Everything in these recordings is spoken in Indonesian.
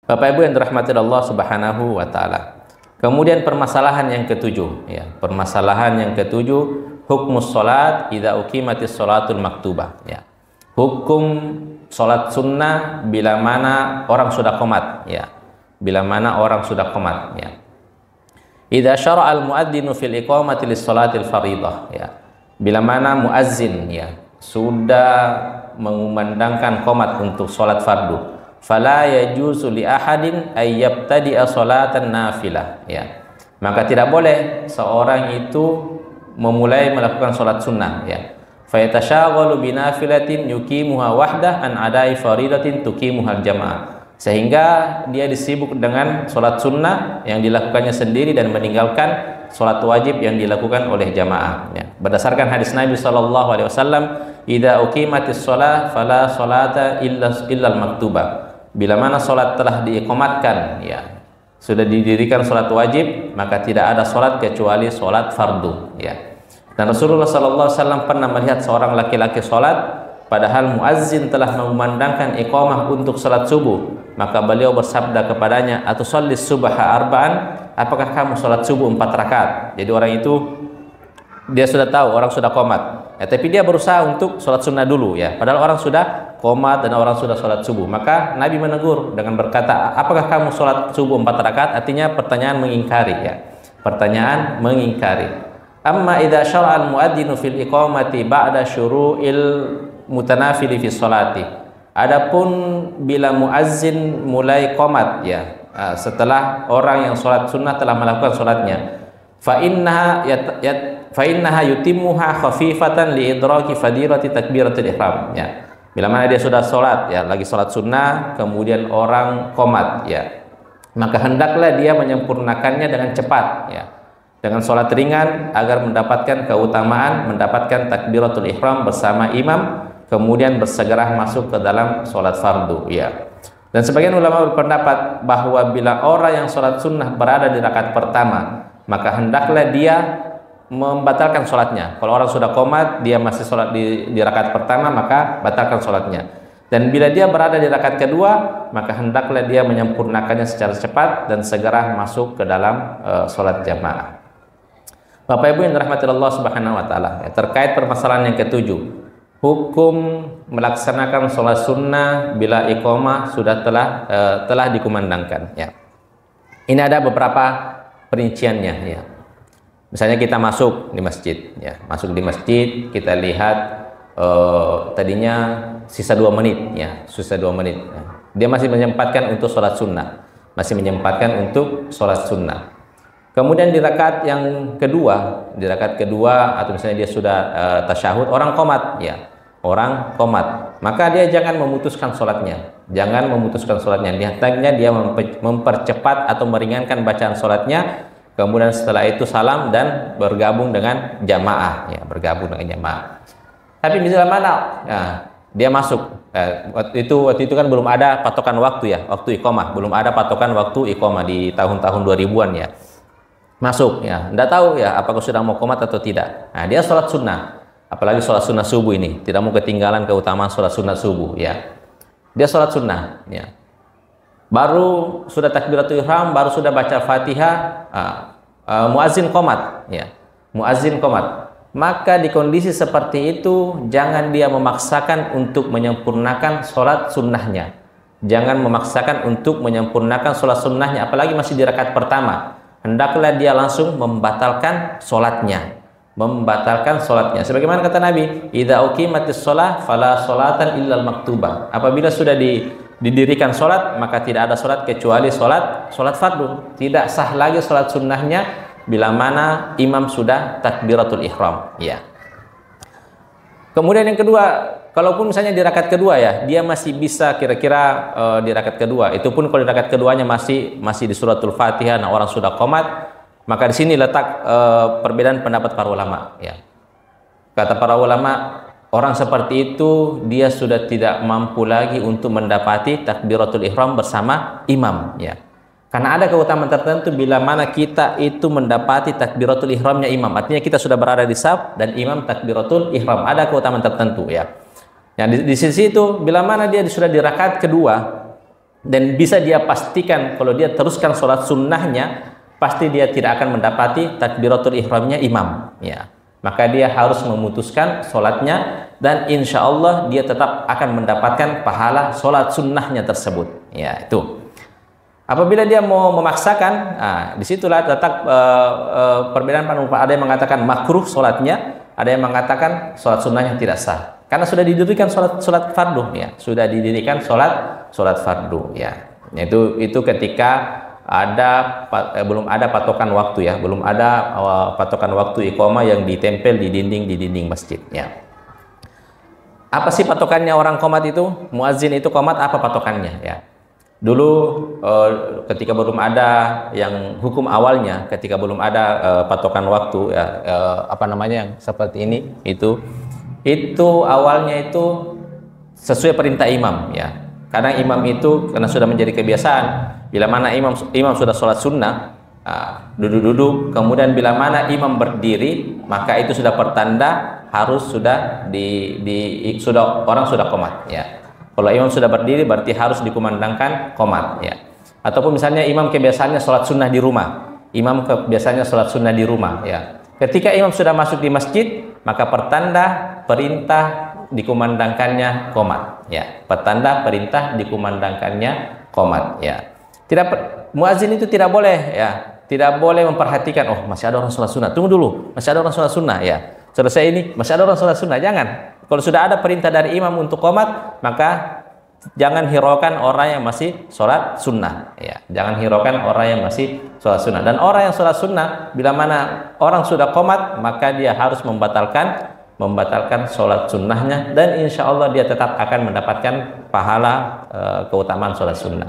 Bapak Ibu yang dirahmati Allah Subhanahu wa taala. Kemudian permasalahan yang ketujuh, ya. Permasalahan yang ketujuh, hukmus salat idza uqimatis salatul maktubah, ya. Hukum salat sunnah bila mana orang sudah qomat, ya. Bila mana orang sudah qomat, ya. Idza syara'a al-muadzinu fil iqamati lis salatil fardhah, ya. Bila mana muazzin, ya, sudah mengumandangkan qomat untuk salat fardu, fala yajuzu li ahadin ay yabtadi'a sholatan nafilah, ya. Maka tidak boleh seorang itu memulai melakukan salat sunnah, ya. Fa yatashaghalu bi nafilatin yuqimuha wahdah an adai faridatin tuqimuha al-jamaah. Sehingga dia disibuk dengan salat sunnah yang dilakukannya sendiri dan meninggalkan salat wajib yang dilakukan oleh jamaah, ya. Berdasarkan hadis Nabi sallallahu alaihi wasallam, idza uqimatis shalah fala sholata illa al-maktubah. Bila mana salat telah diiqamatkan, ya, sudah didirikan salat wajib, maka tidak ada salat kecuali salat fardu, ya. Dan Rasulullah sallallahu alaihi wasallam pernah melihat seorang laki-laki salat padahal muazzin telah mengumandangkan iqamah untuk salat subuh, maka beliau bersabda kepadanya, "Atusallis subha arba'an?" Apakah kamu salat subuh 4 rakaat? Jadi orang itu dia sudah tahu orang sudah qomat, ya, tapi dia berusaha untuk salat sunnah dulu, ya. Padahal orang sudah qomat dan orang sudah salat subuh. Maka Nabi menegur dengan berkata, apakah kamu salat subuh 4 rakaat? Artinya pertanyaan mengingkari, ya. Pertanyaan mengingkari. Amma idza syara'a al-muadzinu fil iqamati ba'da syuru'il mutanafili fi sholati. Adapun bila muazzin mulai qomat, ya, setelah orang yang salat sunnah telah melakukan salatnya, fa innaha yutimmuha khafifatan li idraki fadilati takbiratul ihram, ya. Bila mana dia sudah sholat, ya, lagi sholat sunnah, kemudian orang qomat, ya, maka hendaklah dia menyempurnakannya dengan cepat, ya, dengan sholat ringan agar mendapatkan keutamaan, mendapatkan takbiratul ihram bersama imam, kemudian bersegera masuk ke dalam sholat fardu, ya. Dan sebagian ulama berpendapat bahwa bila orang yang sholat sunnah berada di rakaat pertama, maka hendaklah dia membatalkan sholatnya. Kalau orang sudah qomat, dia masih sholat di rakaat pertama, maka batalkan sholatnya. Dan bila dia berada di rakaat kedua, maka hendaklah dia menyempurnakannya secara cepat dan segera masuk ke dalam sholat jamaah. Bapak Ibu yang dirahmati Allah Subhanahu wa taala, ya, terkait permasalahan yang ketujuh, hukum melaksanakan sholat sunnah bila iqamah sudah telah dikumandangkan, ya. Ini ada beberapa perinciannya, ya. Misalnya kita masuk di masjid, ya, masuk di masjid, kita lihat tadinya sisa 2 menit, ya, sisa 2 menit. Ya. Dia masih menyempatkan untuk sholat sunnah, masih menyempatkan untuk sholat sunnah. Kemudian di rakaat yang kedua, atau misalnya dia sudah tasyahud, orang qomat, ya, orang qomat, maka dia jangan memutuskan sholatnya, Hendaknya dia mempercepat atau meringankan bacaan sholatnya. Kemudian setelah itu salam dan bergabung dengan jamaah, ya, Tapi misalnya mana, nah, dia masuk, waktu itu kan belum ada patokan waktu, ya, waktu iqamah, belum ada patokan waktu iqamah di tahun-tahun 2000-an, ya. Masuk, ya, enggak tahu, ya, apakah sudah mau qomat atau tidak. Nah, dia sholat sunnah, apalagi sholat sunnah subuh ini, tidak mau ketinggalan keutamaan sholat sunnah subuh, ya. Dia sholat sunnah, ya. Baru sudah takbiratul ihram, baru sudah baca Fatihah, muazzin qomat, ya. Muazzin qomat. Maka di kondisi seperti itu jangan dia memaksakan untuk menyempurnakan sholat sunnahnya. Jangan memaksakan untuk menyempurnakan sholat sunnahnya, apalagi masih di rakaat pertama. Hendaklah dia langsung membatalkan sholatnya. Sebagaimana kata Nabi, idza uqimatis shalah fala sholatan illal maktubah. Apabila sudah didirikan sholat, maka tidak ada sholat kecuali sholat fardu. Tidak sah lagi sholat sunnahnya bila mana imam sudah takbiratul ihram, ya. Kemudian yang kedua, kalaupun misalnya di rakaat kedua, ya, dia masih bisa kira-kira di rakaat kedua, itu pun kalau di rakaat keduanya masih di suratul Fatihah, nah orang sudah qomat, maka di sini letak perbedaan pendapat para ulama, ya. Kata para ulama, orang seperti itu dia sudah tidak mampu lagi untuk mendapati takbiratul ihram bersama imam, ya. Karena ada keutamaan tertentu bila mana kita itu mendapati takbiratul ihramnya imam. Artinya kita sudah berada di shaf dan imam takbiratul ihram. Ada keutamaan tertentu, ya. Di sisi itu bila mana dia sudah di rakaat kedua, dan bisa dia pastikan kalau dia teruskan sholat sunnahnya pasti dia tidak akan mendapati takbiratul ihramnya imam, ya. Maka dia harus memutuskan sholatnya dan insya Allah dia tetap akan mendapatkan pahala sholat sunnahnya tersebut, ya. Itu apabila dia mau memaksakan, disitulah letak perbedaan pendapat. Ada yang mengatakan makruh sholatnya, ada yang mengatakan sholat sunnahnya tidak sah karena sudah didirikan sholat fardu, ya. Sudah didirikan sholat fardu, ya. Itu ketika belum ada patokan waktu, ya, belum ada patokan waktu iqamah yang ditempel di dinding masjid, ya. Apa sih patokannya orang qomat itu? Muazin itu qomat, apa patokannya, ya? Dulu ketika belum ada yang hukum awalnya, ketika belum ada patokan waktu, ya, apa namanya yang seperti ini, itu awalnya itu sesuai perintah imam, ya. Kadang imam itu karena sudah menjadi kebiasaan, bila mana imam sudah sholat sunnah, duduk-duduk, kemudian bila mana imam berdiri, maka itu sudah pertanda harus sudah orang sudah qomat, ya. Kalau imam sudah berdiri berarti harus dikumandangkan qomat, ya. Ataupun misalnya imam kebiasaannya sholat sunnah di rumah, ya. Ketika imam sudah masuk di masjid, maka perintah dikumandangkannya qomat, ya. Pertanda perintah dikumandangkannya qomat, ya. Muazin itu tidak boleh, ya, tidak boleh memperhatikan, oh masih ada orang sholat sunnah, tunggu dulu, masih ada orang sholat sunnah, ya. Selesai ini masih ada orang sholat sunnah, jangan. Kalau sudah ada perintah dari imam untuk qomat, maka jangan hiraukan orang yang masih sholat sunnah, ya. Jangan hiraukan orang yang masih sholat sunnah. Dan orang yang sholat sunnah, bila mana orang sudah qomat, maka dia harus membatalkan sholat sunnahnya, dan insya Allah dia tetap akan mendapatkan pahala keutamaan sholat sunnah.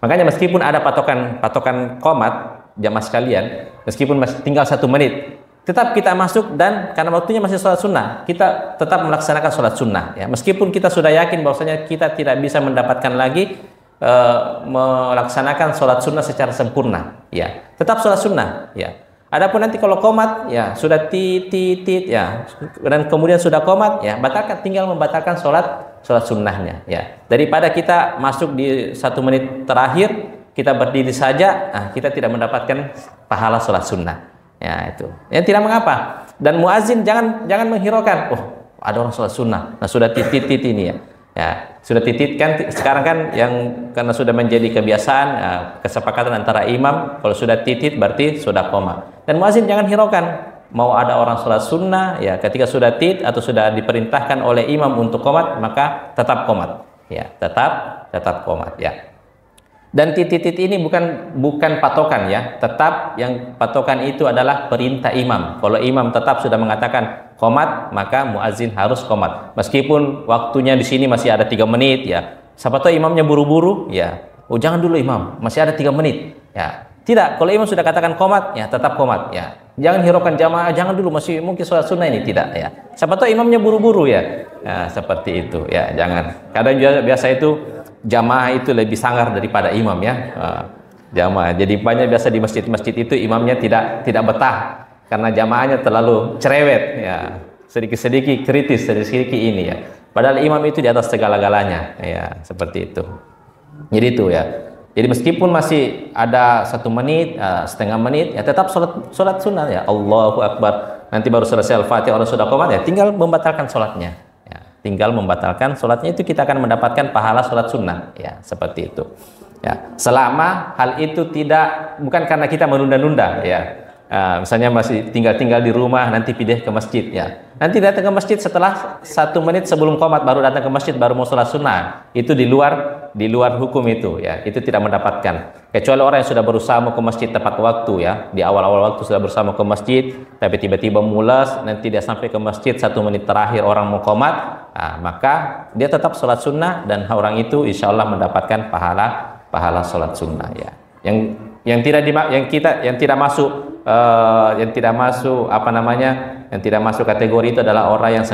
Makanya meskipun ada patokan qomat, jamaah sekalian, meskipun masih tinggal 1 menit, tetap kita masuk, dan karena waktunya masih sholat sunnah, kita tetap melaksanakan sholat sunnah, ya. Meskipun kita sudah yakin bahwasanya kita tidak bisa mendapatkan lagi melaksanakan sholat sunnah secara sempurna, ya, tetap sholat sunnah, ya. Adapun nanti kalau qomat, ya, sudah titit, ya, dan kemudian sudah qomat, ya, tinggal membatalkan sholat sunnahnya, ya. Daripada kita masuk di 1 menit terakhir, kita berdiri saja, kita tidak mendapatkan pahala sholat sunnah, ya. Itu, ya, tidak mengapa. Dan muazin jangan menghiraukan, oh ada orang sholat sunnah, nah sudah titit ini, ya. Ya, sudah titit kan sekarang kan, yang karena sudah menjadi kebiasaan, kesepakatan antara imam, kalau sudah titit berarti sudah qomat. Dan muazin jangan hiraukan, mau ada orang sholat sunnah, ya, ketika sudah atau sudah diperintahkan oleh imam untuk qomat, maka tetap qomat, ya, tetap qomat, ya. Dan titit ini bukan patokan, ya, tetap yang patokan itu adalah perintah imam. Kalau imam tetap sudah mengatakan qomat, maka muazin harus qomat. Meskipun waktunya di sini masih ada 3 menit, ya. Siapa tahu imamnya buru-buru, ya. Oh jangan dulu imam, masih ada 3 menit, ya. Tidak, kalau imam sudah katakan qomat, ya tetap qomat, ya. Jangan hiraukan jamaah, jangan dulu masih mungkin sholat sunnah ini, tidak, ya. Siapa tahu imamnya buru-buru, ya. Ya, seperti itu, ya, jangan. Kadang juga biasa itu jamaah itu lebih sangar daripada imam, ya. Jamaah. Jadi banyak biasa di masjid-masjid itu imamnya tidak betah karena jamaahnya terlalu cerewet, ya. Sedikit-sedikit kritis, sedikit-sedikit ini, ya. Padahal imam itu di atas segala-galanya, ya, seperti itu. Jadi itu, ya. Jadi meskipun masih ada 1 menit, setengah menit, ya tetap sholat sunnah, ya. Allahu Akbar. Nanti baru selesai Al-Fatihah, orang sudah qomat, ya, tinggal membatalkan sholatnya. Tinggal membatalkan sholatnya, itu kita akan mendapatkan pahala sholat sunnah, ya, seperti itu, ya. Selama hal itu bukan karena kita menunda-nunda, ya. Misalnya masih tinggal di rumah, nanti pindah ke masjid, ya. Nanti datang ke masjid setelah 1 menit sebelum qomat baru datang ke masjid, baru mau sholat sunnah, itu di luar hukum itu, ya. Itu tidak mendapatkan. Kecuali orang yang sudah berusaha mau ke masjid tepat waktu, ya, di awal-awal waktu sudah berusaha mau ke masjid, tapi tiba-tiba mulas, nanti dia sampai ke masjid 1 menit terakhir orang mau qomat, maka dia tetap sholat sunnah, dan orang itu insya Allah mendapatkan pahala sholat sunnah, ya. Yang tidak masuk kategori itu adalah orang yang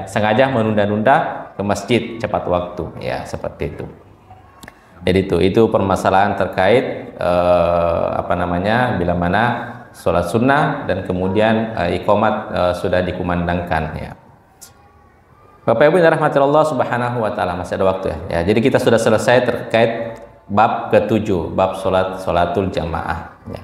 sengaja menunda-nunda ke masjid cepat waktu, ya, seperti itu. Jadi itu permasalahan terkait bila mana sholat sunnah dan kemudian iqamat sudah dikumandangkan, ya. Bapak Ibu yang dirahmati Allah Subhanahu wa taala, masih ada waktu ya. Ya, jadi kita sudah selesai terkait bab ke-7, bab salatul jamaah ya.